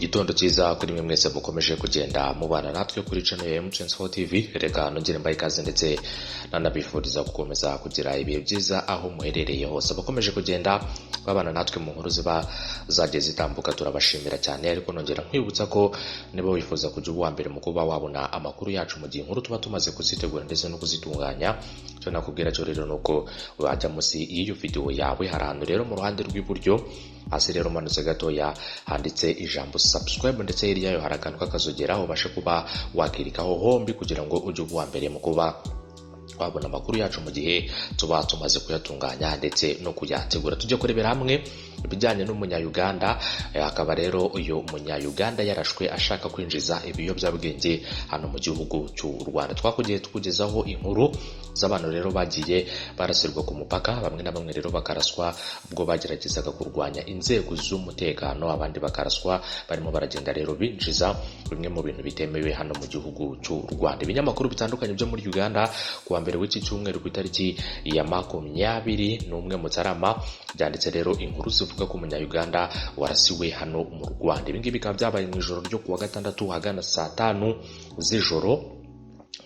Igitondo cyiza kuri mwe mwese mukomeje kugenda mubana natwe kuri channel ya M24 TV. Reka nongere mbaye ikaze ndetse nanabifuriza gukomeza kugira ibihe byiza aho muherereye hose. Abakomeje kugenda babana natwe mu nkuru ziba zagiye zitambuka turabashimira cyane, ariko nongera nkwibutsa ko niba wifuza kujya uwa mbere mu kuba wabona amakuru yacu mu gihe inkuru tuba tumaze kuzitegura ndetse no kuzitunganya. Cyo nakubwira cyo rero nuko wajya munsi y'iyo video yawe hari ahantu rero mu ruhande rw'iburyo hasi rero manutse gatoya handitse ijambo subscribe, ndetse hirya yayo hari akantu kakazogeraho ubashe kuba wakirikaho hombi kugira ngo ujye uwa mbere mu kuba wabona amakuru yacu mu gihe tuba tumaze kuyatunganya ndetse no kuyategura. Tujye kurebera hamwe ibijyanye n'umunya-Uganda. Akaba rero uyu munya-Uganda yarashwe ashaka kwinjiza ibiyobyabwenge hano mu gihugu cy'u Rwanda. Twakugiye tukugezaho inkuru z'abantu rero bagiye barasirwa ku mupaka, bamwe na bamwe rero bakaraswa ubwo bageragezaga kurwanya inzego z'umutekano, abandi bakaraswa barimo baragenda rero binjiza bimwe mu bintu bitemewe hano mu gihugu cy'u Rwanda. Ibinyamakuru bitandukanye byo muri Uganda kuwa mbere w'iki cyumweru ku itariki ya 21 Mutarama byanditse rero inkuru zivuga ko umunya-Uganda warasiwe hano mu Rwanda. Ibi ngibi bikaba byabaye mu ijoro ryo kuwa gatandatu hagana saa 5 z'ijoro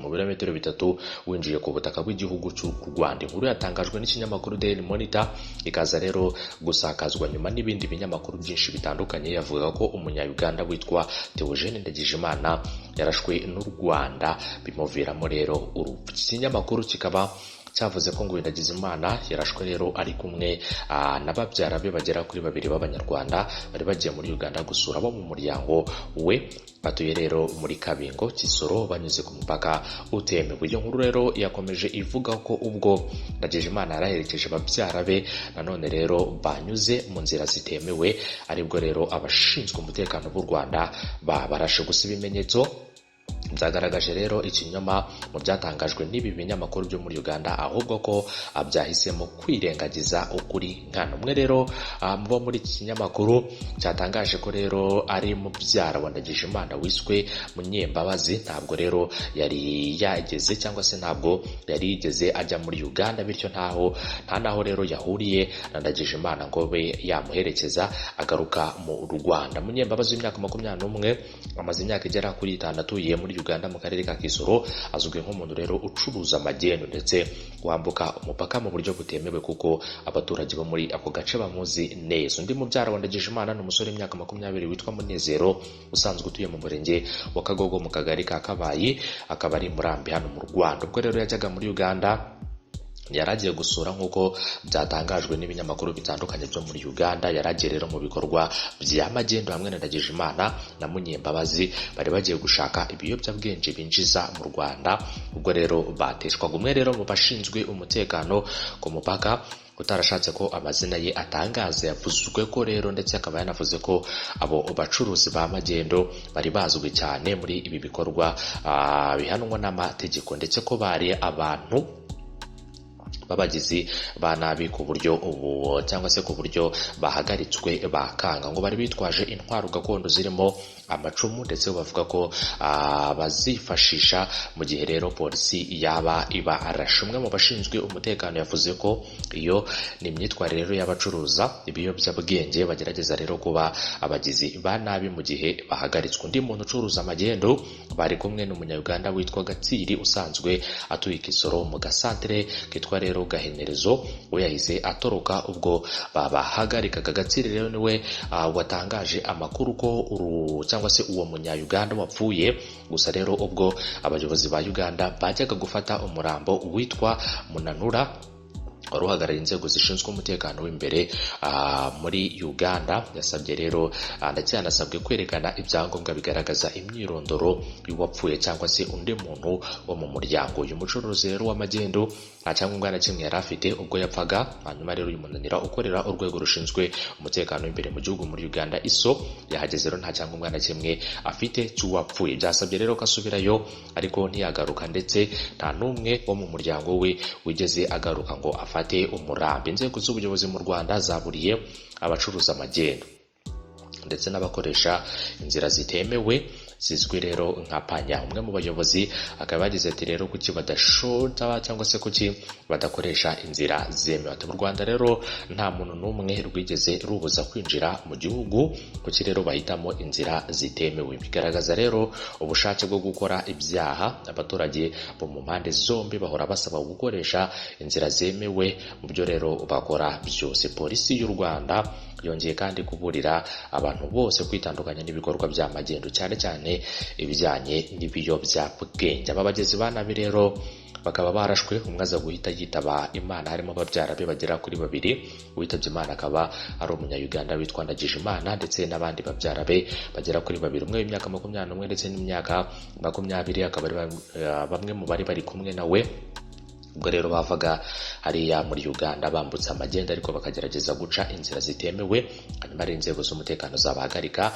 mu birometero 3 winjiye ku butaka bw'igihugu cy'u Rwanda. Inkuru yatangajwe n'ikinyamakuru Daily Monitor ikaza rero gusakazwa nyuma n'ibindi binyamakuru byinshi bitandukanye. Yavuga ko umunya-Uganda witwa Theogene Ndagijimana yarashwe n'u Rwanda bimuviramo rero urupfu. Ikinyamakuru kikaba cyavuze ko ngo Ndagijimana yarashwe rero ari kumwe n'ababyara be bagera kuri 2 b'Abanyarwanda bari bagiye muri Uganda gusura abo mu muryango we batuye rero muri Kabingo Kisoro banyuze ku mupaka utemewe. Iyo nkuru rero yakomeje ivuga ko ubwo Ndagijimana yaraherekeje ababyara be nanone rero banyuze mu nzira zitemewe, aribwo rero abashinzwe umutekano b'u Rwanda barashe gusa ibimenyetso byagaragaje rero ikinyoma mu byatangajwe n'ibi binyamakuru byo muri Uganda, ahubwo ko byahisemo kwirengagiza ukuri nkana. Umwe rero muba muri iki kinyamakuru cyatangaje ko rero ari mubyara wa Ndagijimana wiswe Munyembabazi, ntabwo rero yari yageze cyangwa se ntabwo yari yigeze ajya muri Uganda, bityo nta naho rero yahuriye na Ndagijimana ngo be yamuherekeza agaruka mu Rwanda. Munyembabazi w'imyaka 21 amaze imyaka igera kuri 6 atuye muri Uganda mu karere ka Kisoro, azwi nk'umuntu rero ucuruza amagendo ndetse wambuka umupaka mu buryo butemewe kuko abaturage bo muri ako gace bamuzi neza. Undi mubyara wa Ndagijimana ni umusore w'imyaka 20 witwa Munezero usanzwe utuye mu murenge wa Kagogo mu kagari ka Kabayi, akaba ari Murambi hano mu Rwanda. Ubwo rero yajyaga muri Uganda yaragiye gusura nk'uko byatangajwe n'ibinyamakuru bitandukanye byo muri Uganda. Yaragiye rero mu bikorwa by'amagendo hamwe na Ndagijimana na Munyembabazi, bari bagiye gushaka ibiyobyabwenge binjiza mu Rwanda. Ubwo rero bateshwaga. Umwe rero mu bashinzwe umutekano ku mupaka utarashatse ko amazina ye atangaza yavuzwe ko rero ndetse akaba yanavuze ko abo bacuruzi ba magendo bari bazwi cyane muri ibi bikorwa bihanwa n'amategeko, ndetse ko bari abantu babagizi ba nabi ku buryo ubu cyangwa se ku buryo bahagaritswe bakanga. Ngo bari bitwaje intwaro gakondo zirimo amacumu, ndetse bavuga ko bazifashisha mu gihe rero polisi yaba iba arashe. Umwe mu bashinzwe umutekano yavuze ko iyo ni imyitwarire rero y'abacuruza ibiyobyabwenge bagerageza rero kuba abagizi ba nabi mu gihe bahagaritswe. Undi muntu ucuruza amagendo bari kumwe n'umunya-Uganda witwa Gatsiri usanzwe atuye Kisoro mu gasantere kitwa rero Gahenerezo, we yahise atoroka ubwo babahagarikaga. Gatsiri rero niwe watangaje amakuru ko cyangwa se uwo munya-Uganda wapfuye. Gusa rero ubwo abayobozi ba Uganda bajyaga gufata umurambo witwa Munanura wari uhagarariye inzego zishinzwe umutekano w'imbere muri Uganda, yasabye rero ndetse yanasabwe kwerekana ibyangombwa bigaragaza imyirondoro y'uwapfuye cyangwa se undi muntu wo mu muryango. Uyu mucuruzi rero w'amagendo nta cyangombwa na kimwe yari afite ubwo yapfaga. Hanyuma rero uyu munanira ukorera urwego rushinzwe umutekano w'imbere mu gihugu muri Uganda ISO yahageze rero nta cyangombwa na kimwe afite cy'uwapfuye. Byasabye rero ko asubirayo ariko ntiyagaruka, ndetse nta n'umwe wo mu muryango we wigeze agaruka ngo afate umurambi. Inzego z'ubuyobozi mu Rwanda zaburiye abacuruza amagendo ndetse n'abakoresha inzira zitemewe zizwi rero nka panya. Umwe mu bayobozi akaba yagize ati rero kuki badashota cyangwa se kuki badakoresha inzira zemewe. Ati mu Rwanda rero nta muntu n'umwe rwigeze rubuza kwinjira mu gihugu, kuki rero bahitamo inzira zitemewe. Bigaragaza rero ubushake bwo gukora ibyaha. Abaturage bo mu mpande zombi bahora basaba gukoresha inzira zemewe mu byo rero bakora byose. Polisi y'u Rwanda yongeye kandi kuburira abantu bose kwitandukanya n'ibikorwa by'amagendo, cyane cyane ibijyanye n'ibiyobyabwenge. Aba bagizi ba nabi rero bakaba barashwe, umwe aza guhita yitaba Imana, harimo ababyara be bagera kuri 2. Uwitabye Imana akaba ari umunya-Uganda witwa Ndagijimana ndetse n'abandi babyara be bagera kuri 2, umwe w'imyaka 21 ndetse n'imyaka 20, akaba ari bamwe mu bari bari kumwe nawe. Ubwo rero bavaga hariya muri Uganda bambutse amagenda, ariko bakagerageza guca inzira zitemewe, hanyuma ari inzego z'umutekano zabahagarika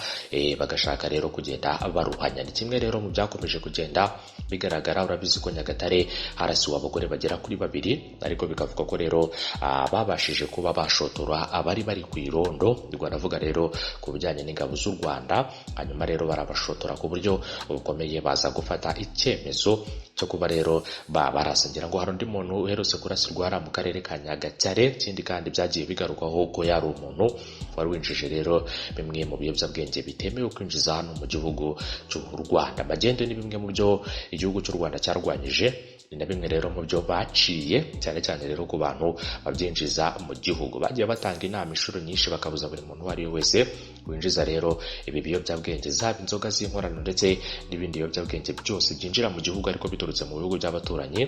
bagashaka rero kugenda baruhanya. Ni kimwe rero mu byakomeje kugenda bigaragara. Urabizi ko Nyagatare harasiwe abagore bagera kuri 2, ariko bikavuga ko rero babashije kuba bashotora abari bari ku irondo. Ndavuga rero ku bijyanye n'ingabo z'u Rwanda, hanyuma rero barabashotora ku buryo bukomeye, baza gufata icyemezo cyo kuba rero barasangira. Ngo hari undi muntu uherutse kurasirwa mu karere ka Nyagatare. Ikindi kandi byagiye bigarukaho ko yari umuntu wari winjije rero bimwe mu biyobyabwenge bitemewe kwinjiza hano mu gihugu cy'u Rwanda. Amagendo ni bimwe mu byo igihugu cy'u Rwanda cyarwanyije, ni na bimwe rero mu byo baciye, cyane cyane rero ku bantu babyinjiza mu gihugu. Bagiye batanga inama inshuro nyinshi bakabuza buri muntu uwo ari we wese winjiza rero ibi biyobyabwenge, zaba inzoga z'inkorano ndetse n'ibindi biyobyabwenge byose byinjira mu gihugu ariko biturutse mu bihugu by'abaturanyi.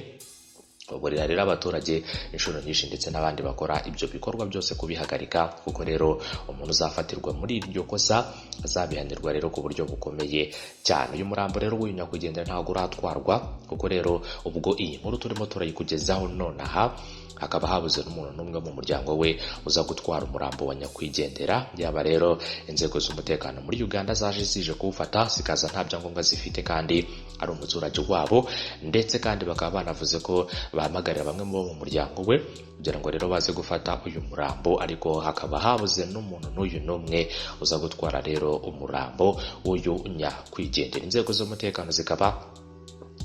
Baburira rero abaturage inshuro nyinshi ndetse n'abandi bakora ibyo bikorwa byose kubihagarika, kuko rero umuntu uzafatirwa muri iryo kosa azabihanirwa rero ku buryo bukomeye cyane. Uyu murambo rero w'uyu nyakwigendera ntabwo uratwarwa, kuko rero ubwo iyi nkuru turimo turayikugezaho nonaha hakaba habuze n'umuntu n'umwe mu muryango we uza gutwara umurambo wa nyakwigendera. Yaba rero inzego z'umutekano muri Uganda zaje zije kuwufata, zikaza nta byangombwa zifite kandi ari umuturage wabo, ndetse kandi bakaba banavuze ko bahamagarira bamwe mu muryango we kugira ngo rero baze gufata uyu murambo, ariko hakaba habuze n'umuntu n'uyu n'umwe uza gutwara rero umurambo w'uyu nyakwigendera. Inzego z'umutekano zikaba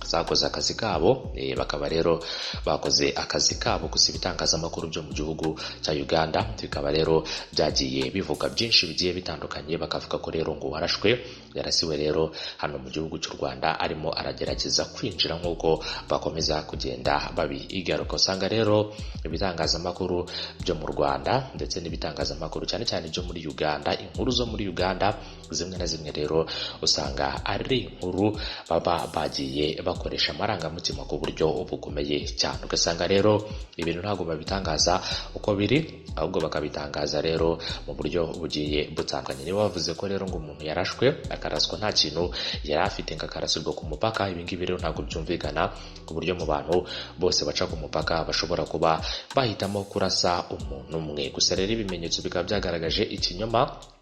zakoze akazi kabo, bakaba rero bakoze akazi kabo gusa ibitangazamakuru byo mu gihugu cya Uganda bikaba rero byagiye bivuga byinshi bigiye bitandukanye. Bakavuga ko rero ngo warashwe, yarasiwe rero hano mu gihugu cy'u Rwanda, arimo aragerageza kwinjira nk'uko bakomeza kugenda babigaruka. Usanga rero ibitangazamakuru byo mu Rwanda ndetse n'ibitangazamakuru cyane cyane byo muri Uganda, inkuru zo muri Uganda zimwe na zimwe rero usanga ari inkuru baba bagiye bakoresha amarangamutima ku buryo bukomeye cyane. Ugasanga rero ibintu ntabwo babitangaza uko biri, ahubwo bakabitangaza rero mu buryo bugiye butandukanye. Niba bavuze ko rero ngo umuntu yarashwe akaraswa nta kintu yari afite ngo akarasirwa ku mupaka, ibi ngibi rero ntabwo byumvikana, ku buryo mu bantu bose baca ku mupaka bashobora kuba bahitamo kurasa umuntu umwe. Gusa rero ibimenyetso bikaba byagaragaje ikinyoma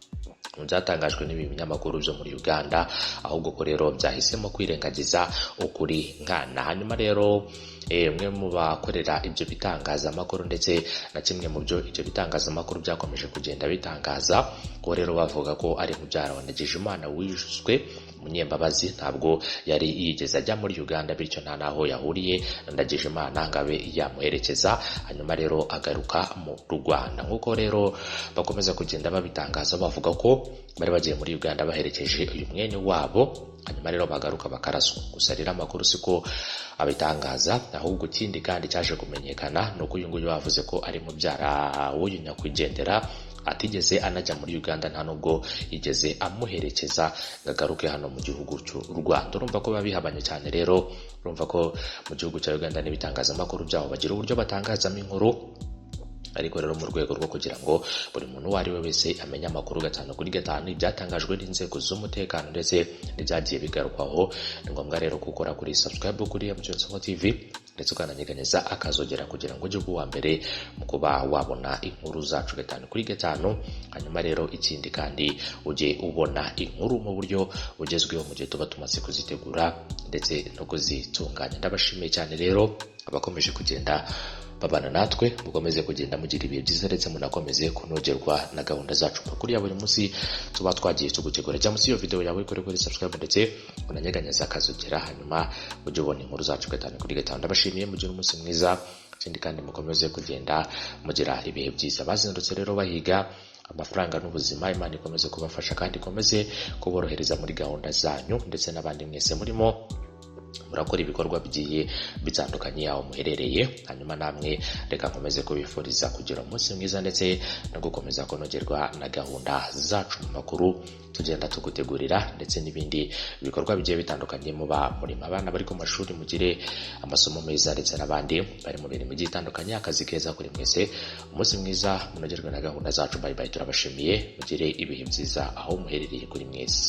byatangajwe n'ibi binyamakuru byo muri Uganda, ahubwo ko rero byahisemo kwirengagiza ukuri nkana. Hanyuma rero umwe mu bakorera ibyo bitangazamakuru ndetse na kimwe mu byo ibyo bitangazamakuru byakomeje kugenda bitangaza, ko rero bavuga ko ari mubyara wa Ndagijimana wishwe. Munyembabazi ntabwo yari yigeze ajya muri Uganda, bityo nta naho yahuriye na Ndagijimana ngabe yamuherekeza, hanyuma rero agaruka mu Rwanda. Nk'uko rero bakomeza kugenda babitangaza, bavuga ko bari bagiye muri Uganda baherekeje uyu mwene wabo, hanyuma rero bagaruka bakaraswa. Gusa rero amakuru siko abitangaza, ahubwo ikindi kandi cyaje kumenyekana nuko uyu nguyu bavuze ko ari mubyara w'uyu nyakwigendera atigeze anajya muri Uganda, nta nubwo yigeze amuherekeza ngagaruke hano mu gihugu cy'u Rwanda. Urumva ko babihabanye cyane rero, urumva ko mu gihugu cya Uganda n'ibitangazamakuru byabo bagira uburyo batangazamo inkuru, ariko rero mu rwego rwo kugira ngo buri muntu uwo ari we wese amenye amakuru 5 kuri 5 ibyatangajwe n'inzego z'umutekano ndetse n'ibyagiye bigarukwaho, ni ngombwa rero gukora kuri subscribe kuri Icyo TV ndetse ukananyeganyeza akazogera kugira ngo ujye uwa mbere mu kuba wabona inkuru zacu 5 kuri 5. Hanyuma rero ikindi kandi ujye ubona inkuru mu buryo bugezweho mu gihe tuba tumaze kuzitegura ndetse no kuzitunganya. Ndabashimiye cyane rero abakomeje kugenda babana natwe, mukomeze kugenda mugira ibihe byiza ndetse munakomeze kunogerwa na gahunda zacu makuru ya buri munsi tuba twagiye tugutegura. Jya munsi iyo video yawe kuri subscribe ndetse unanyeganyeza akazogera, hanyuma ujye ubona inkuru zacu gatanu kuri gatanu. Ndabashimiye, mugire umunsi mwiza kandi mukomeze kugenda mugira ibihe byiza. Bazindutse rero bahiga amafaranga n'ubuzima, Imana ikomeze kubafasha kandi ikomeze kuborohereza muri gahunda zanyu, ndetse n'abandi mwese murimo murakora ibikorwa bigiye bitandukanye aho muherereye. Hanyuma namwe reka nkomeze kubifuriza kugira umunsi mwiza ndetse no gukomeza kunogerwa na gahunda zacu mu makuru tugenda tugutegurira, ndetse n'ibindi bikorwa bigiye bitandukanye. Muba muri abana bari ku mashuri, mugire amasomo meza, ndetse n'abandi bari mu bintu bigiye bitandukanye, akazi keza kuri mwese. Umunsi mwiza, munogerwe na gahunda zacu. Bye bye, turabashimiye, mugire ibihe byiza aho muherereye kuri mwese.